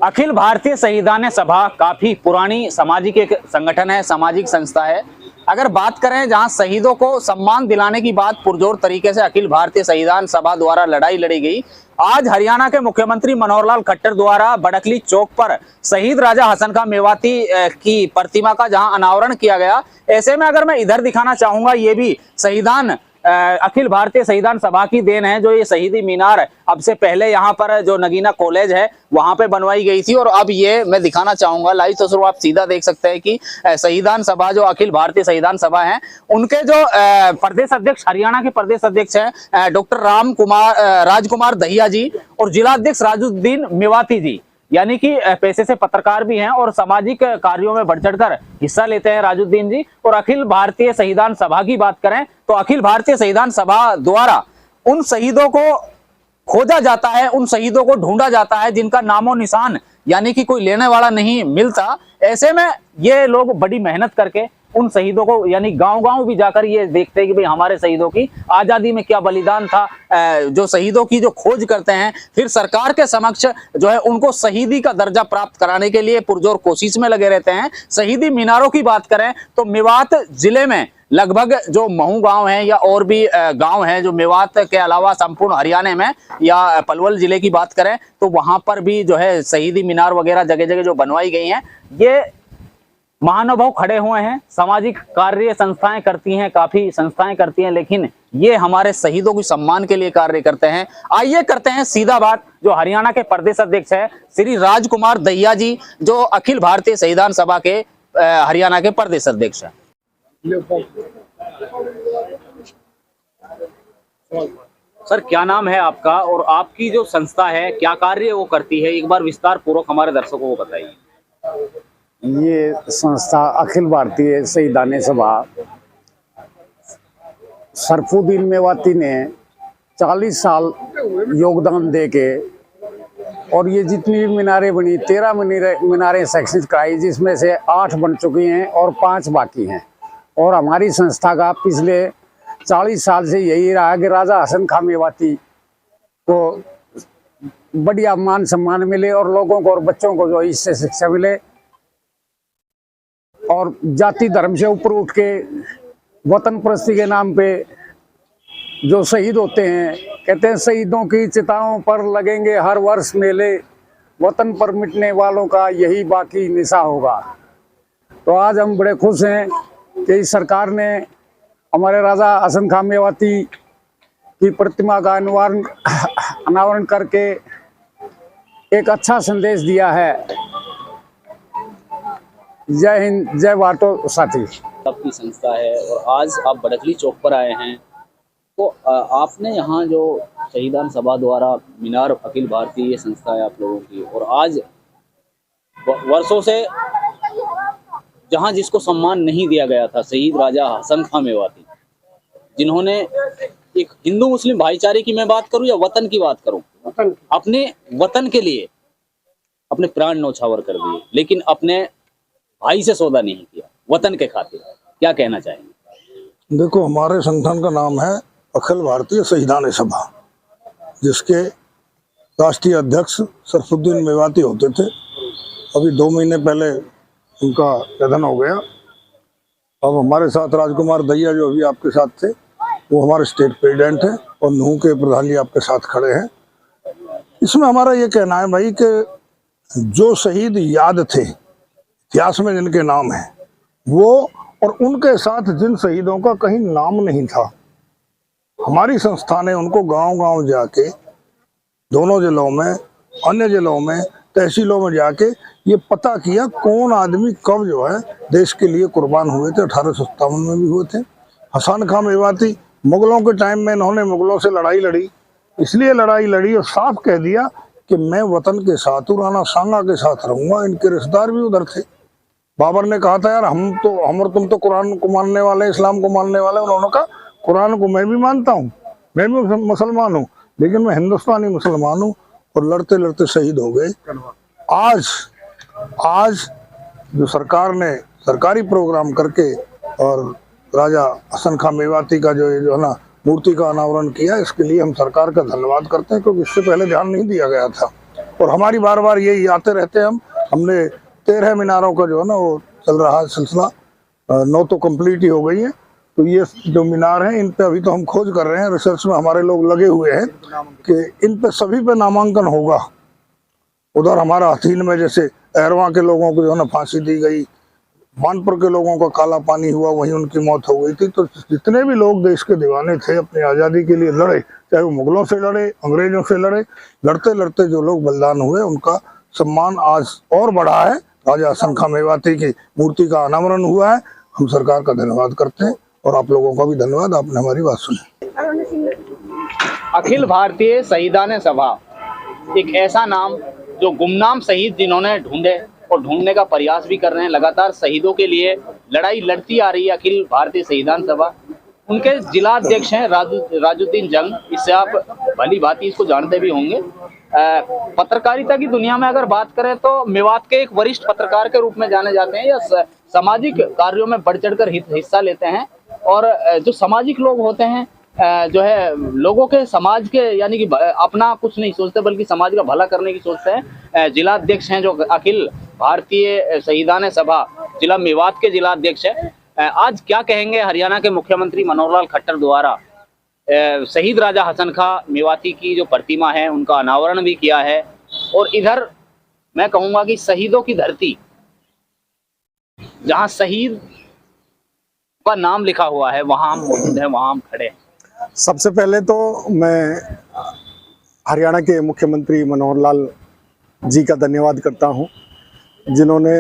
अखिल भारतीय संविधान सभा काफी पुरानी सामाजिक एक संगठन है, सामाजिक संस्था है। अगर बात करें जहां शहीदों को सम्मान दिलाने की बात पुरजोर तरीके से अखिल भारतीय संविधान सभा द्वारा लड़ाई लड़ी गई। आज हरियाणा के मुख्यमंत्री मनोहर लाल खट्टर द्वारा बड़कली चौक पर शहीद राजा हसन खां मेवाती की प्रतिमा का जहां अनावरण किया गया। ऐसे में अगर मैं इधर दिखाना चाहूंगा, ये भी संविधान अखिल भारतीय संविधान सभा की देन है। जो ये शहीदी मीनार अब से पहले यहाँ पर जो नगीना कॉलेज है वहां पे बनवाई गई थी, और अब ये मैं दिखाना चाहूंगा लाइव तस्वीर आप सीधा देख सकते हैं कि संविधान सभा जो अखिल भारतीय संविधान सभा है उनके जो प्रदेश अध्यक्ष हरियाणा के प्रदेश अध्यक्ष हैं डॉक्टर राजकुमार दहिया जी और जिला अध्यक्ष राजुद्दीन मेवाती जी, यानी कि पेशे से पत्रकार भी हैं और सामाजिक कार्यों में बढ़ चढ़कर हिस्सा लेते हैं राजुद्दीन जी। और अखिल भारतीय संविधान सभा की बात करें तो अखिल भारतीय संविधान सभा द्वारा उन शहीदों को खोजा जाता है, उन शहीदों को ढूंढा जाता है जिनका नामो निशान यानी कि कोई लेने वाला नहीं मिलता। ऐसे में ये लोग बड़ी मेहनत करके उन शहीदों को यानी गांव-गांव भी जाकर ये देखते हैं कि भाई हमारे शहीदों की आजादी में क्या बलिदान था। जो शहीदों की जो खोज करते हैं, फिर सरकार के समक्ष जो है उनको शहीदी का दर्जा प्राप्त कराने के लिए पुरजोर कोशिश में लगे रहते हैं। शहीदी मीनारों की बात करें तो मेवात जिले में लगभग जो महू गांव है या और भी गांव हैं जो मेवात के अलावा संपूर्ण हरियाणा में या पलवल जिले की बात करें तो वहां पर भी जो है शहीदी मीनार वगैरह जगह जगह जो बनवाई गई हैं। ये महानुभाव खड़े हुए हैं, सामाजिक कार्य संस्थाएं करती हैं, काफी संस्थाएं करती हैं, लेकिन ये हमारे शहीदों के सम्मान के लिए कार्य करते हैं। आइए करते हैं सीधा बात जो हरियाणा के प्रदेश अध्यक्ष है श्री राजकुमार दहिया जी, जो अखिल भारतीय संविधान सभा के हरियाणा के प्रदेश अध्यक्ष हैं। सर, क्या नाम है आपका और आपकी जो संस्था है क्या कार्य वो करती है, एक बार विस्तार पूर्वक हमारे दर्शकों को बताइए। ये संस्था अखिल भारतीय संविधान सभा सरफुद्दीन मेवाती ने 40 साल योगदान देके और ये जितनी भी मीनारें बनी 13 मीनारें सेक्शन कराई, जिसमें से 8 बन चुकी हैं और 5 बाकी हैं। और हमारी संस्था का पिछले 40 साल से यही रहा कि राजा हसन खां मेवाती को बढ़िया मान सम्मान मिले और लोगों को और बच्चों को जो इससे शिक्षा मिले और जाति धर्म से ऊपर उठ के वतन परस्ती के नाम पे जो शहीद होते हैं, कहते हैं शहीदों की चिताओं पर लगेंगे हर वर्ष मेले, वतन पर मिटने वालों का यही बाकी निशा होगा। तो आज हम बड़े खुश हैं कि इस सरकार ने हमारे राजा हसन खां मेवाती की प्रतिमा का अनावरण करके एक अच्छा संदेश दिया है। जय हिंद, जय वाटो साथी। आपकी संस्था है और आज आप बड़कली चौक पर आए हैं, तो आपने यहाँ जो संविधान सभा द्वारा मीनार अखिल भारतीय संस्था है आप लोगों की, और आज वर्षों से जहाँ जिसको सम्मान नहीं दिया गया था, शहीद राजा हसन खां मेवाती, जिन्होंने एक हिंदू मुस्लिम भाईचारे की मैं बात करूं या वतन की बात करूं, अपने वतन के लिए अपने प्राण न्यौछावर कर दिए, लेकिन अपने भाई से सौदा नहीं किया वतन के खातिर। क्या कहना चाहेंगे? देखो, हमारे संगठन का नाम है अखिल भारतीय संविधान सभा, जिसके राष्ट्रीय अध्यक्ष सरफुद्दीन मेवाती होते थे। अभी 2 महीने पहले उनका निधन हो गया। अब हमारे साथ राजकुमार दहिया जो अभी आपके साथ थे वो हमारे स्टेट प्रेसिडेंट हैं और नूह के प्रधान जी आपके साथ खड़े हैं। इसमें हमारा ये कहना है भाई कि जो शहीद याद थे, इतिहास में जिनके नाम है वो, और उनके साथ जिन शहीदों का कहीं नाम नहीं था, हमारी संस्था ने उनको गांव-गांव जाके दोनों जिलों में, अन्य जिलों में, तहसीलों में जाके ये पता किया कौन आदमी कब जो है देश के लिए कुर्बान हुए थे। 1857 में भी हुए थे। हसन खां मेवाती मुगलों के टाइम में इन्होंने मुगलों से लड़ाई लड़ी, इसलिए लड़ाई लड़ी और साफ कह दिया कि मैं वतन के साथ हूँ, राणा सांगा के साथ रहूंगा। इनके रिश्तेदार भी उधर थे। बाबर ने कहा था यार हम और तुम तो कुरान को मानने वाले, इस्लाम को मानने वाले। उन्होंने कहा कुरान को मैं भी मानता हूँ, मैं भी मुसलमान हूँ, लेकिन मैं हिंदुस्तानी मुसलमान हूँ। और लड़ते लड़ते शहीद हो गए। आज जो सरकार ने सरकारी प्रोग्राम करके और राजा हसन खां मेवाती का जो है ना मूर्ति का अनावरण किया, इसके लिए हम सरकार का धन्यवाद करते हैं, क्योंकि इससे पहले ध्यान नहीं दिया गया था। और हमारी बार बार यही आते रहते हैं। हमने 13 मीनारों का जो है ना वो चल रहा है सिलसिला, 9 तो कंप्लीट ही हो गई है। तो ये जो मीनार हैं इन पे अभी तो हम खोज कर रहे हैं, रिसर्च में हमारे लोग लगे हुए हैं कि इन पे सभी पे नामांकन होगा। उधर हमारा हथीन में जैसे एरवा के लोगों को जो है ना फांसी दी गई, मानपुर के लोगों का काला पानी हुआ, वहीं उनकी मौत हो गई थी। तो जितने भी लोग देश के दीवाने थे, अपनी आज़ादी के लिए लड़े, चाहे वो मुगलों से लड़े, अंग्रेजों से लड़े, लड़ते लड़ते जो लोग बलिदान हुए, उनका सम्मान आज और बढ़ा है। राजा हसन खां मेवाती की मूर्ति का अनावरण हुआ है। हम सरकार का धन्यवाद करते हैं और आप लोगों का भी धन्यवाद, आपने हमारी बात सुनी। अखिल भारतीय शहीदान सभा एक ऐसा नाम जो गुमनाम शहीद जिन्होंने ढूंढे और ढूंढने का प्रयास भी कर रहे हैं, लगातार शहीदों के लिए लड़ाई लड़ती आ रही है अखिल भारतीय शहीदान सभा। उनके जिला अध्यक्ष हैं राजुद्दीन जंग। इससे आप भली भांति इसको जानते भी होंगे। पत्रकारिता की दुनिया में अगर बात करें तो मेवात के एक वरिष्ठ पत्रकार के रूप में जाने जाते हैं, या सामाजिक कार्यों में बढ़ चढ़कर हिस्सा लेते हैं। और जो सामाजिक लोग होते हैं, जो है लोगों के, समाज के, यानी कि अपना कुछ नहीं सोचते बल्कि समाज का भला करने की सोचते हैं। जिला अध्यक्ष हैं जो अखिल भारतीय शहीदान सभा जिला मेवात के जिला अध्यक्ष है। आज क्या कहेंगे हरियाणा के मुख्यमंत्री मनोहर लाल खट्टर द्वारा शहीद राजा हसन खां मेवाती की जो प्रतिमा है उनका अनावरण भी किया है, और इधर मैं कहूंगा कि शहीदों की धरती, जहां शहीद का नाम लिखा हुआ है, वहां हम मौजूद हैं, वहां हम खड़े हैं। सबसे पहले तो मैं हरियाणा के मुख्यमंत्री मनोहर लाल जी का धन्यवाद करता हूं, जिन्होंने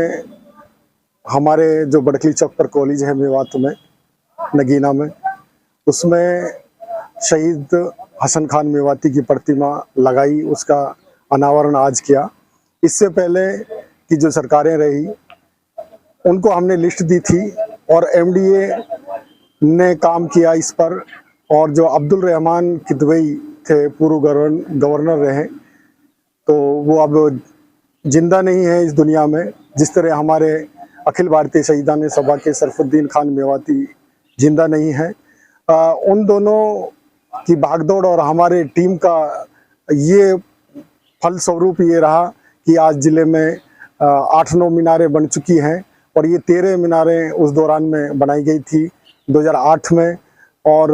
हमारे जो बड़खली चौक पर कॉलेज है मेवात में, नगीना में, उसमें शहीद हसन खान मेवाती की प्रतिमा लगाई, उसका अनावरण आज किया। इससे पहले की जो सरकारें रही उनको हमने लिस्ट दी थी और एमडीए ने काम किया इस पर, और जो अब्दुल रहमान किदवई थे पूर्व गवर्नर रहे, तो वो अब जिंदा नहीं है इस दुनिया में। जिस तरह हमारे अखिल भारतीय शहीदान सभा के सरफुद्दीन खान मेवाती जिंदा नहीं है। उन दोनों की भागदौड़ और हमारे टीम का ये फलस्वरूप ये रहा कि आज जिले में 8-9 मीनारें बन चुकी हैं, और ये 13 मीनारें उस दौरान में बनाई गई थी 2008 में, और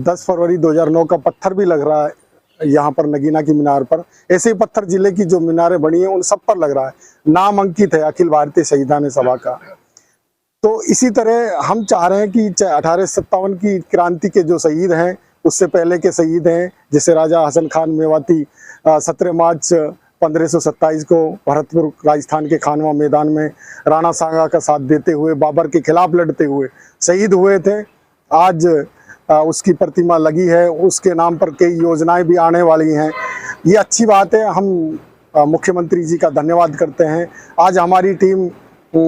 10 फरवरी 2009 का पत्थर भी लग रहा है यहाँ पर नगीना की मीनार पर। ऐसे ही पत्थर जिले की जो मीनारें बनी हैं उन सब पर लग रहा है, नाम अंकित है अखिल भारतीय शहीदान सभा का। तो इसी तरह हम चाह रहे हैं कि 1857 की क्रांति के जो शहीद हैं, उससे पहले के शहीद हैं, जैसे राजा हसन खान मेवाती 17 मार्च 1527 को भरतपुर राजस्थान के खानवा मैदान में राणा सांगा का साथ देते हुए बाबर के खिलाफ लड़ते हुए शहीद हुए थे। आज उसकी प्रतिमा लगी है, उसके नाम पर कई योजनाएं भी आने वाली हैं। ये अच्छी बात है, हम मुख्यमंत्री जी का धन्यवाद करते हैं। आज हमारी टीम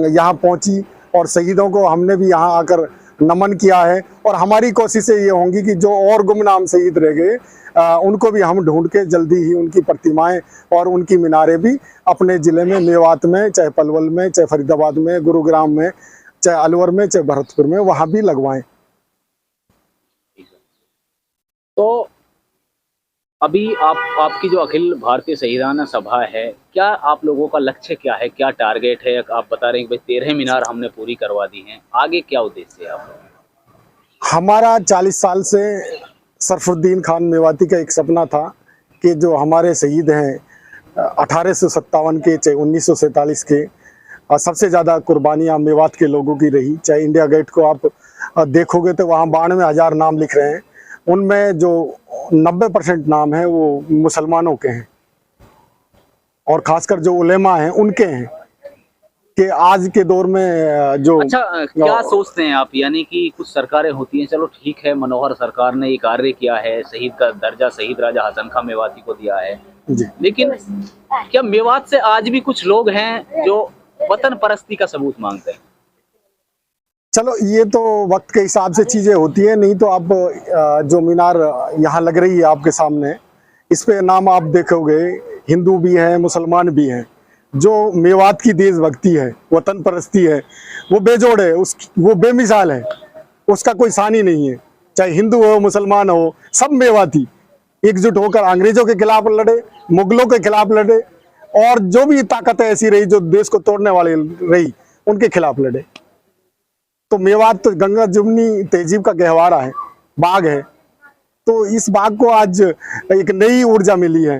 यहाँ पहुँची और शहीदों को हमने भी यहाँ आकर नमन किया है, और हमारी कोशिशें ये होंगी कि जो और गुमनाम शहीद रह गए उनको भी हम ढूंढ के जल्दी ही उनकी प्रतिमाएं और उनकी मीनारें भी अपने ज़िले में, मेवात में, चाहे पलवल में, चाहे फरीदाबाद में, गुरुग्राम में, चाहे अलवर में, चाहे भरतपुर में, वहाँ भी लगवाएं। तो अभी आपकी जो अखिल भारतीय शहीदान सभा है, क्या आप लोगों का लक्ष्य क्या है, क्या टारगेट है? आप बता रहे हैं कि भाई 13 मीनार हमने पूरी करवा दी हैं, आगे क्या उद्देश्य है आपका? हमारा 40 साल से सरफुद्दीन खान मेवाती का एक सपना था कि जो हमारे शहीद हैं 1857 के, चाहे 1947 के, सबसे ज़्यादा कुर्बानियाँ मेवात के लोगों की रही। चाहे इंडिया गेट को आप देखोगे तो वहाँ 92,000 नाम लिख रहे हैं, उनमें जो 90% नाम है वो मुसलमानों के हैं, और खासकर जो उलेमा हैं उनके हैं। कि आज के दौर में जो क्या सोचते हैं आप, यानी कि कुछ सरकारें होती हैं, चलो ठीक है, मनोहर सरकार ने ये कार्य किया है, शहीद का दर्जा शहीद राजा हसन खां मेवाती को दिया है जी, लेकिन क्या मेवात से आज भी कुछ लोग हैं जो वतन परस्ती का सबूत मांगते हैं? चलो ये तो वक्त के हिसाब से चीज़ें होती है। नहीं तो आप जो मीनार यहाँ लग रही है आपके सामने, इस पे नाम आप देखोगे हिंदू भी हैं, मुसलमान भी हैं। जो मेवात की देशभक्ति है, वतन परस्ती है, वो बेजोड़ है, वो बेमिसाल है, उसका कोई सानी नहीं है। चाहे हिंदू हो, मुसलमान हो, सब मेवाती एकजुट होकर अंग्रेजों के खिलाफ लड़े, मुगलों के खिलाफ लड़े, और जो भी ताकतें ऐसी रही जो देश को तोड़ने वाली रही, उनके खिलाफ लड़े। तो मेवात तो गंगा जमुनी तहजीब का गहवारा है, बाग है। तो इस बाग को आज एक नई ऊर्जा मिली है।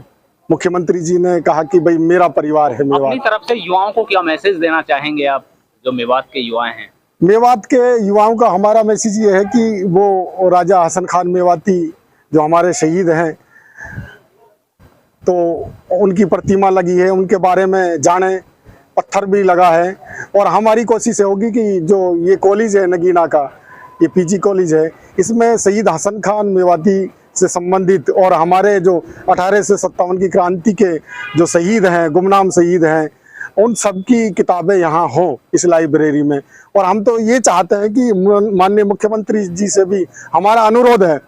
मुख्यमंत्री जी ने कहा कि भाई मेरा परिवार है अपनी मेवात। तरफ से युवाओं को क्या मैसेज देना चाहेंगे आप, जो मेवात के युवा हैं? मेवात के युवाओं का हमारा मैसेज ये है कि वो राजा हसन खान मेवाती जो हमारे शहीद हैं, तो उनकी प्रतिमा लगी है, उनके बारे में जाने, पत्थर भी लगा है। और हमारी कोशिश होगी कि जो ये कॉलेज है नगीना का, ये पीजी कॉलेज है, इसमें शहीद हसन खान मेवाती से संबंधित और हमारे जो 18 से 57 की क्रांति के जो शहीद हैं, गुमनाम शहीद हैं, उन सब की किताबें यहाँ हो इस लाइब्रेरी में। और हम तो ये चाहते हैं कि माननीय मुख्यमंत्री जी से भी हमारा अनुरोध है,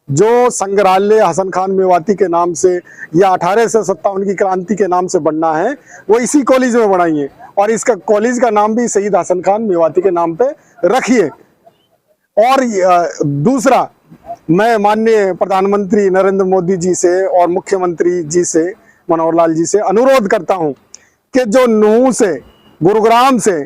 जो संग्रहालय हसन खान मेवाती के नाम से या 18 से 57 की क्रांति के नाम से बनना है, वो इसी कॉलेज में बनाइए और इसका कॉलेज का नाम भी शहीद हसन खान मेवाती के नाम पे रखिए। और दूसरा, मैं माननीय प्रधानमंत्री नरेंद्र मोदी जी से और मुख्यमंत्री जी से, मनोहर लाल जी से अनुरोध करता हूं कि जो नूह से, गुरुग्राम से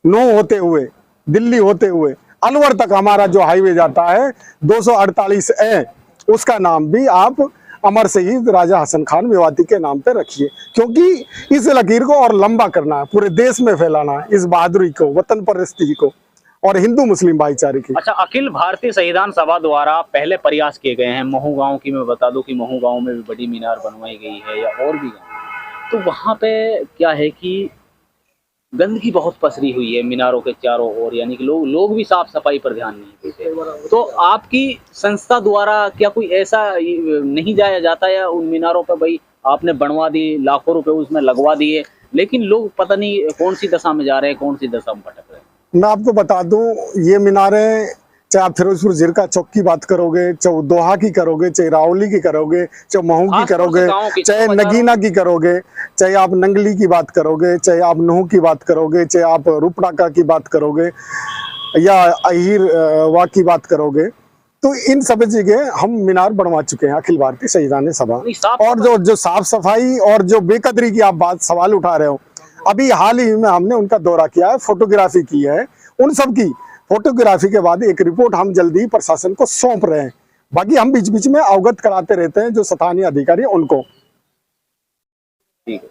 नूह होते हुए, दिल्ली होते हुए अलवर तक हमारा जो हाईवे जाता है 248A, उसका नाम भी आप अमर शहीद राजा हसन खान मेवाती के नाम पे रखिए, क्योंकि इस लकीर को और लंबा करना है, पूरे देश में फैलाना है इस बहादुरी को, वतन परस्ती को और हिंदू मुस्लिम भाईचारे की। अच्छा, अखिल भारतीय संविधान सभा द्वारा पहले प्रयास किए गए हैं। महू गांव की मैं बता दूं कि महू गांव में भी बड़ी मीनार बनवाई गई है, या और भी गांव, तो वहां पे क्या है कि गंदगी बहुत पसरी हुई है मीनारों के चारों ओर, यानी कि लोग भी साफ सफाई पर ध्यान नहीं देते। तो आपकी संस्था द्वारा क्या कोई ऐसा नहीं जाया जाता है उन मीनारों पर? भाई आपने बनवा दी, लाखों रुपए उसमें लगवा दिए, लेकिन लोग पता नहीं कौन सी दशा में जा रहे हैं, कौन सी दशा में भटक रहे हैं। मैं आपको बता दूं, ये मीनारें चाहे आप फिरोजपुर जिरका चौक की बात करोगे, चाहे दोहा की करोगे, चाहे रावली की करोगे, चाहे महू की करोगे, चाहे नगीना की करोगे, चाहे आप नंगली की बात करोगे, चाहे आप नूह की बात करोगे, चाहे आप रूपनाका की बात करोगे या अहिर वा की बात करोगे, तो इन सब जगह हम मीनार बनवा चुके हैं अखिल भारतीय संविधान सभा। और जो साफ सफाई और जो बेकदरी की आप बात सवाल उठा रहे हो, अभी हाल ही में हमने उनका दौरा किया है, फोटोग्राफी की है, उन सब की फोटोग्राफी के बाद एक रिपोर्ट हम जल्दी प्रशासन को सौंप रहे हैं। बाकी हम बीच बीच में अवगत कराते रहते हैं जो स्थानीय अधिकारी उनको। ठीक है।